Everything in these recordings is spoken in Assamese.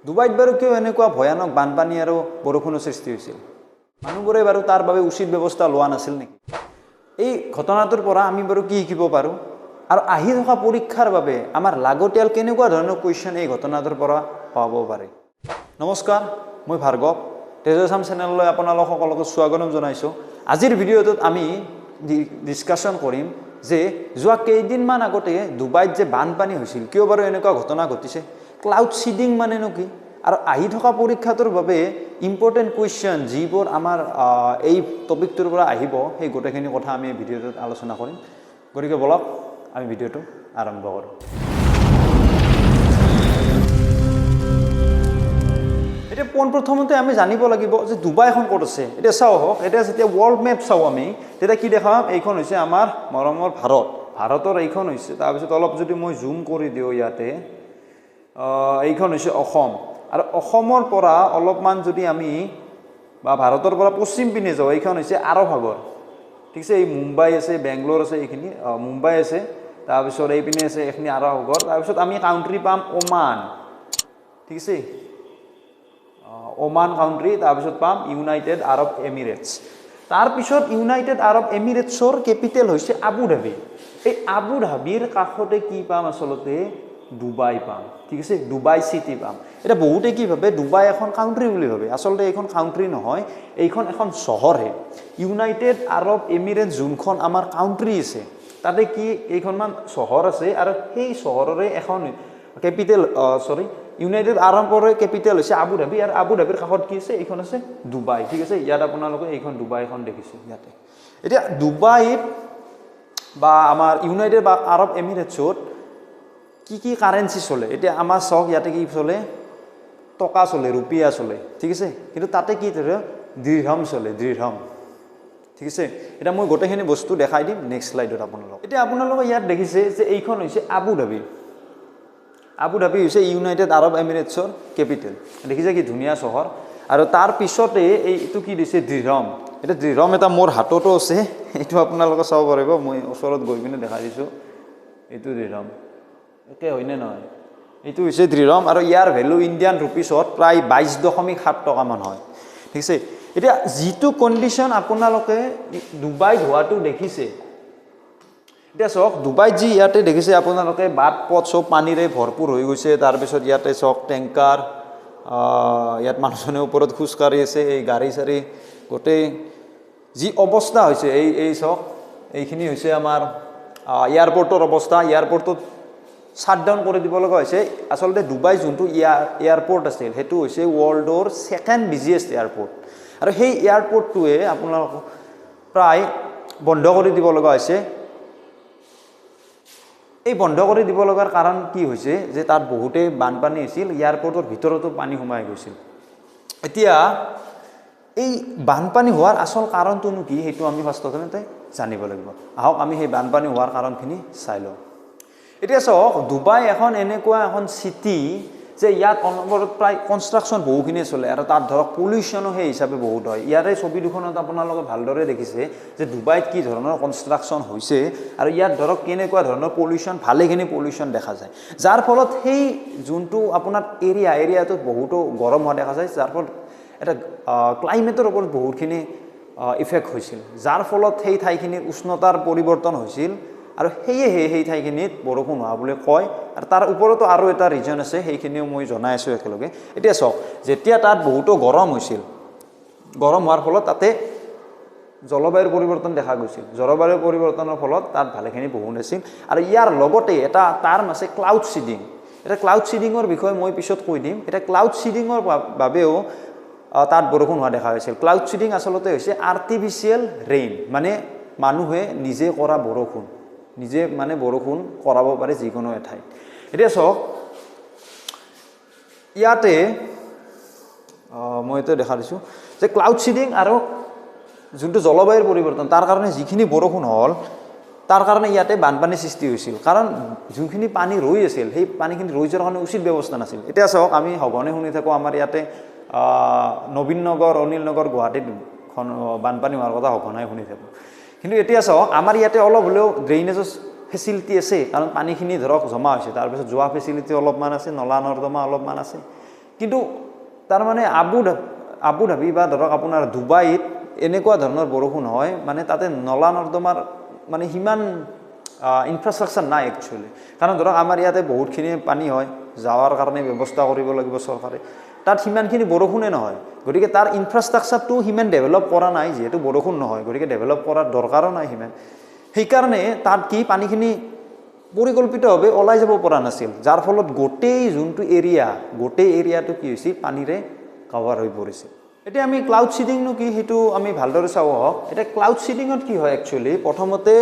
ডুবাইত বাৰু কিয় এনেকুৱা ভয়ানক বানপানী আৰু বৰষুণৰ সৃষ্টি হৈছিল মানুহবোৰে বাৰু তাৰ বাবে উচিত ব্যৱস্থা লোৱা নাছিল নেকি এই ঘটনাটোৰ পৰা আমি বাৰু কি শিকিব পাৰোঁ আৰু আহি থকা পৰীক্ষাৰ বাবে আমাৰ লাগতিয়াল কেনেকুৱা ধৰণৰ কুৱেশ্যন এই ঘটনাটোৰ পৰা পাব পাৰে নমস্কাৰ মই ভাৰ্গৱ তেজসাম চেনেললৈ আপোনালোক সকলোকে স্বাগতম জনাইছোঁ আজিৰ ভিডিঅ'টোত আমি ডিছকাশ্যন কৰিম যে যোৱা কেইদিনমান আগতে ডুবাইত যে বানপানী হৈছিল কিয় বাৰু এনেকুৱা ঘটনা ঘটিছে ক্লাউড সিডিং মানেনো কি আৰু আহি থকা পৰীক্ষাটোৰ বাবে ইম্পৰ্টেণ্ট কুৱেশ্যন যিবোৰ আমাৰ এই টপিকটোৰ পৰা আহিব সেই গোটেইখিনি কথা আমি ভিডিঅ'টোত আলোচনা কৰিম গতিকে বলক আমি ভিডিঅ'টো আৰম্ভ কৰোঁ এতিয়া পোনপ্ৰথমতে আমি জানিব লাগিব যে ডুবাইখন ক'ত আছে এতিয়া চাওঁ হওক এতিয়া যেতিয়া ৱৰ্ল্ড মেপ চাওঁ আমি তেতিয়া কি দেখাম এইখন হৈছে আমাৰ মৰমৰ ভাৰতৰ এইখন হৈছে তাৰপিছত অলপ যদি মই জুম কৰি দিওঁ ইয়াতে এইখন হৈছে অসম আৰু অসমৰ পৰা অলপমান যদি আমি বা ভাৰতৰ পৰা পশ্চিম পিনে যাওঁ এইখন হৈছে আৰৱ সাগৰ ঠিক আছে এই মুম্বাই আছে বেংগলোৰ আছে এইখিনি মুম্বাই আছে তাৰপিছত এইপিনে আছে এইখিনি আৰৱ সাগৰ তাৰপিছত আমি কাউণ্ট্ৰি পাম ওমান ঠিক আছে ওমান কাউণ্ট্ৰি তাৰপিছত পাম ইউনাইটেড আৰব এমিৰেটছ তাৰপিছত ইউনাইটেড আৰব এমিৰেটছৰ কেপিটেল হৈছে আবু ধাবি এই আবু ধাবিৰ কাষতে কি পাম আচলতে ডুবাই পাম ঠিক আছে ডুবাই চিটি পাম এটা বহুতে কি ভাবে ডুবাই এখন কাউণ্ট্ৰি বুলি ভাবে আচলতে এইখন কাউণ্ট্ৰি নহয় এইখন এখন চহৰহে ইউনাইটেড আৰব এমিৰেটছ যোনখন আমাৰ কাউণ্ট্ৰি আছে তাতে কি এইখনমান চহৰ আছে আৰু সেই চহৰৰে এখন কেপিটেল ইউনাইটেড আৰবৰ কেপিটেল হৈছে আবু ধাবি আৰু আবু ধাবিৰ কাষত কি আছে এইখন আছে ডুবাই ঠিক আছে ইয়াত আপোনালোকে এইখন ডুবাইখন দেখিছে ইয়াতে এতিয়া ডুবাইত বা আমাৰ ইউনাইটেড আৰব এমিৰেটছত কি কাৰেন্সি চলে এতিয়া আমাৰ চাওক ইয়াতে কি চলে টকা চলে ৰুপিয়া চলে ঠিক আছে কিন্তু তাতে কি ধৰে দিৰহাম চলে দিৰহাম ঠিক আছে এতিয়া মই গোটেইখিনি বস্তু দেখাই দিম নেক্সট স্লাইডত আপোনালোকক এতিয়া আপোনালোকে ইয়াত দেখিছে যে এইখন হৈছে আবু ধাবি হৈছে ইউনাইটেড আৰব এমিৰেটছৰ কেপিটেল দেখিছে কি ধুনীয়া চহৰ আৰু তাৰ পিছতে এইটো কি দিছে দিৰহাম এতিয়া দিৰহাম এটা মোৰ হাততো আছে এইটো আপোনালোকে চাব পাৰিব মই ওচৰত গৈ পিনে দেখাই দিছোঁ এইটো দিৰহাম একে হয়নে নহয় এইটো হৈছে দিৰহাম আৰু ইয়াৰ ভেলু ইণ্ডিয়ান ৰুপিছত প্ৰায় 22.7 টকামান হয় ঠিক আছে এতিয়া যিটো কণ্ডিশ্যন আপোনালোকে ডুবাইত হোৱাটো দেখিছে এতিয়া চাওক ডুবাইত যি ইয়াতে দেখিছে আপোনালোকে বাট পথ চব পানীৰে ভৰপূৰ হৈ গৈছে তাৰপিছত ইয়াতে চাওক টেংকাৰ ইয়াত মানুহজনে ওপৰত খোজকাঢ়ি আছে এই গাড়ী চাড়ী গোটেই যি অৱস্থা হৈছে এই চাওক এইখিনি হৈছে আমাৰ এয়াৰপৰ্টৰ অৱস্থা এয়াৰপৰ্টত শ্বাটডাউন কৰি দিব লগা হৈছে আচলতে ডুবাই যোনটো এয়াৰপৰ্ট আছিল সেইটো হৈছে ৱৰ্ল্ডৰ ছেকেণ্ড বিজিয়েষ্ট এয়াৰপৰ্ট আৰু সেই এয়াৰপৰ্টটোৱে আপোনালোক প্ৰায় বন্ধ কৰি দিব লগা হৈছে এই বন্ধ কৰি দিব লগাৰ কাৰণ কি হৈছে যে তাত বহুতেই বানপানী হৈছিল এয়াৰপৰ্টৰ ভিতৰতো পানী সোমাই গৈছিল এতিয়া এই বানপানী হোৱাৰ আচল কাৰণটোনো কি সেইটো আমি ফাৰ্ষ্টতে জানিব লাগিব আহক আমি সেই বানপানী হোৱাৰ কাৰণখিনি চাই লওঁ এতিয়া চাওক ডুবাই এখন এনেকুৱা এখন চিটি যে ইয়াত অনবৰত প্ৰায় কনষ্ট্ৰাকশ্যন বহুখিনি চলে আৰু তাত ধৰক পলিউশ্যনো সেই হিচাপে বহুত হয় ইয়াৰে ছবি দুখনত আপোনালোকে ভালদৰে দেখিছে যে ডুবাইত কি ধৰণৰ কনষ্ট্ৰাকশ্যন হৈছে আৰু ইয়াত ধৰক কেনেকুৱা ধৰণৰ পলিউশ্যন ভালেখিনি পলিউশ্যন দেখা যায় যাৰ ফলত সেই যোনটো আপোনাৰ এৰিয়াটোত বহুতো গৰম হোৱা দেখা যায় যাৰ ফলত এটা ক্লাইমেটৰ ওপৰত বহুতখিনি ইফেক্ট হৈছিল যাৰ ফলত সেই ঠাইখিনিৰ উষ্ণতাৰ পৰিৱৰ্তন হৈছিল আৰু সেয়েহে সেই ঠাইখিনিত বৰষুণ হোৱা বুলি কয় আৰু তাৰ ওপৰতো আৰু এটা ৰিজন আছে সেইখিনিও মই জনাই আছোঁ একেলগে এতিয়া চাওক যেতিয়া তাত বহুতো গৰম হৈছিল গৰম হোৱাৰ ফলত তাতে জলবায়ুৰ পৰিৱৰ্তন দেখা গৈছিল জলবায়ুৰ পৰিৱৰ্তনৰ ফলত তাত ভালেখিনি বৰষুণ হৈছিল আৰু ইয়াৰ লগতে এটা টাৰ্ম আছে ক্লাউড সিডিং এটা ক্লাউড সিডিঙৰ বিষয়ে মই পিছত কৈ দিম এটা ক্লাউড সিডিঙৰ বাবেও তাত বৰষুণ হোৱা দেখা গৈছিল ক্লাউড সিডিং আচলতে হৈছে আৰ্টিফিচিয়েল ৰেইন মানে মানুহে নিজে কৰা বৰষুণ নিজে মানে বৰষুণ কৰাব পাৰে যিকোনো এঠাইত এতিয়া চাওক ইয়াতে মই এইটো দেখা দিছোঁ যে ক্লাউড সিডিং আৰু যোনটো জলবায়ুৰ পৰিৱৰ্তন তাৰ কাৰণে যিখিনি বৰষুণ হ'ল তাৰ কাৰণে ইয়াতে বানপানী সৃষ্টি হৈছিল কাৰণ যোনখিনি পানী ৰৈ আছিল সেই পানীখিনি ৰৈ যোৱাৰ কাৰণে উচিত ব্যৱস্থা নাছিল এতিয়া চাওক আমি সঘনে শুনি থাকোঁ আমাৰ ইয়াতে নবীন নগৰ অনিল নগৰ গুৱাহাটীত বানপানী হোৱাৰ কথা সঘনাই শুনি থাকোঁ কিন্তু এতিয়া চাওক আমাৰ ইয়াতে অলপ হ'লেও ড্ৰেইনেজৰ ফেচিলিটি আছে কাৰণ পানীখিনি ধৰক জমা হৈছে তাৰপিছত যোৱা ফেচিলিটি অলপমান আছে নলা নৰ্দমা অলপমান আছে কিন্তু তাৰমানে আবু ধাবি বা ধৰক আপোনাৰ ডুবাইত এনেকুৱা ধৰণৰ বৰষুণ হয় মানে তাতে নলা নৰ্দমাৰ মানে সিমান ইনফ্ৰাষ্ট্ৰাকচাৰ নাই একচুৱেলি কাৰণ ধৰক আমাৰ ইয়াতে বহুতখিনি পানী হয় যাৱাৰ কাৰণে ব্যৱস্থা কৰিব লাগিব চৰকাৰে তাত সিমানখিনি বৰষুণে নহয় গতিকে তাৰ ইনফ্ৰাষ্ট্ৰাকচাৰটো সিমান ডেভেলপ কৰা নাই যিহেতু বৰষুণ নহয় গতিকে ডেভেলপ কৰাৰ দৰকাৰো নাই সিমান সেইকাৰণে তাত কি পানীখিনি পৰিকল্পিতভাৱে ওলাই যাব পৰা নাছিল যাৰ ফলত গোটেই যোনটো গোটেই এৰিয়াটো কি হৈছিল পানীৰে কভাৰ হৈ পৰিছিল এতিয়া আমি ক্লাউড সিডিংনো কি সেইটো আমি ভালদৰে চাওঁ হওক এতিয়া ক্লাউড সিডিঙত কি হয় একচুৱেলি প্ৰথমতে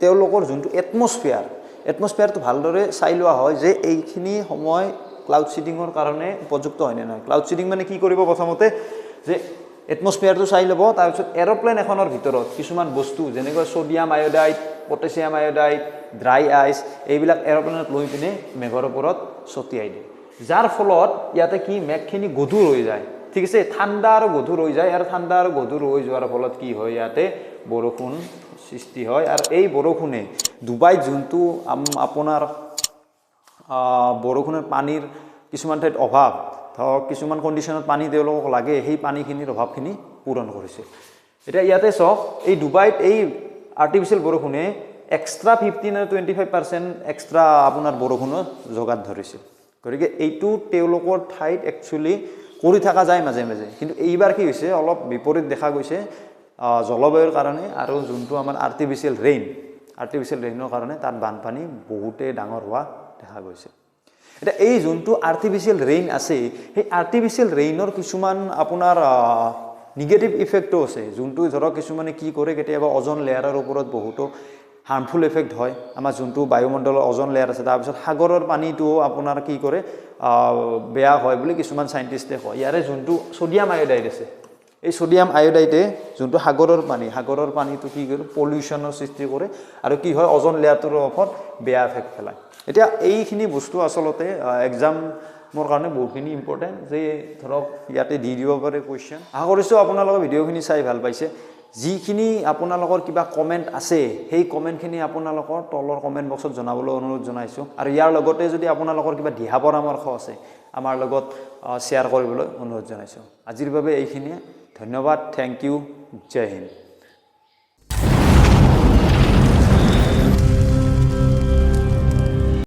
তেওঁলোকৰ যোনটো এটমস্ফিয়াৰটো ভালদৰে চাই লোৱা হয় যে এইখিনি সময় ক্লাউড সিডিঙৰ কাৰণে উপযুক্ত হয়নে নহয় ক্লাউড সিডিং মানে কি কৰিব প্ৰথমতে যে এটমস্ফিয়াৰটো চাই ল'ব তাৰপিছত এৰোপ্লেন এখনৰ ভিতৰত কিছুমান বস্তু যেনেকৈ sodium iodide potassium iodide dry ice এইবিলাক এৰোপ্লেনত লৈ পিনে মেঘৰ ওপৰত ছটিয়াই দিয়ে যাৰ ফলত ইয়াতে কি মেঘখিনি গধুৰ হৈ যায় ঠিক আছে ঠাণ্ডা আৰু গধুৰ হৈ যায় আৰু ঠাণ্ডা আৰু গধুৰ হৈ যোৱাৰ ফলত কি হয় ইয়াতে বৰষুণ সৃষ্টি হয় আৰু এই বৰষুণে ডুবাইত যোনটো আপোনাৰ বৰষুণৰ পানীৰ কিছুমান ঠাইত অভাৱ ধৰক কিছুমান কণ্ডিশ্যনত পানী তেওঁলোকক লাগে সেই পানীখিনিৰ অভাৱখিনি পূৰণ কৰিছে এতিয়া ইয়াতে চাওক এই ডুবাইত এই আৰ্টিফিচিয়েল বৰষুণে এক্সট্ৰা 15 আৰু 25% এক্সট্ৰা আপোনাৰ বৰষুণৰ যোগান ধৰিছিল গতিকে এইটো তেওঁলোকৰ ঠাইত একচুৱেলি কৰি থকা যায় মাজে মাজে কিন্তু এইবাৰ কি হৈছে অলপ বিপৰীত দেখা গৈছে জলবায়ুৰ কাৰণে আৰু যোনটো আমাৰ আৰ্টিফিচিয়েল ৰেইনৰ কাৰণে তাত বানপানী বহুতেই ডাঙৰ হোৱা দেখা গৈছে এটা এই যোনটো আৰ্টিফিচিয়েল ৰেইন আছে সেই আৰ্টিফিচিয়েল ৰেইনৰ কিছুমান আপোনাৰ নিগেটিভ ইফেক্টও আছে যোনটো ধৰক কিছুমানে কি কৰে কেতিয়াবা ওজন লেয়াৰৰ ওপৰত বহুতো হাৰ্মফুল এফেক্ট হয় আমাৰ যোনটো বায়ুমণ্ডলৰ ওজন লেয়াৰ আছে তাৰপিছত সাগৰৰ পানীটোও আপোনাৰ কি কৰে বেয়া হয় বুলি কিছুমান সাইন্টিষ্টে কয় ইয়াৰে যোনটো সোডিয়াম আয়োডাইড আছে এই সোডিয়াম আয়োডাইডে যোনটো সাগৰৰ পানীটো কি কৰে পলিউশ্যনৰ সৃষ্টি কৰে আৰু কি হয় ওজন লেয়াৰটোৰ ওপৰত বেয়া এফেক্ট পেলায় এতিয়া এইখিনি বস্তু আচলতে এক্সামৰ কাৰণে বহুতখিনি ইম্পৰ্টেণ্ট যে ধৰক ইয়াতে দি দিব পাৰে কুৱেশ্যন আশা কৰিছোঁ আপোনালোকে ভিডিঅ'খিনি চাই ভাল পাইছে যিখিনি আপোনালোকৰ কিবা কমেণ্ট আছে সেই কমেণ্টখিনি আপোনালোকৰ তলৰ কমেণ্ট বক্সত জনাবলৈ অনুৰোধ জনাইছোঁ আৰু ইয়াৰ লগতে যদি আপোনালোকৰ কিবা দিহা পৰামৰ্শ আছে আমাৰ লগত শ্বেয়াৰ কৰিবলৈ অনুৰোধ জনাইছোঁ আজিৰ বাবে এইখিনিয়ে ধন্যবাদ থেংক ইউ জয় হিন্দ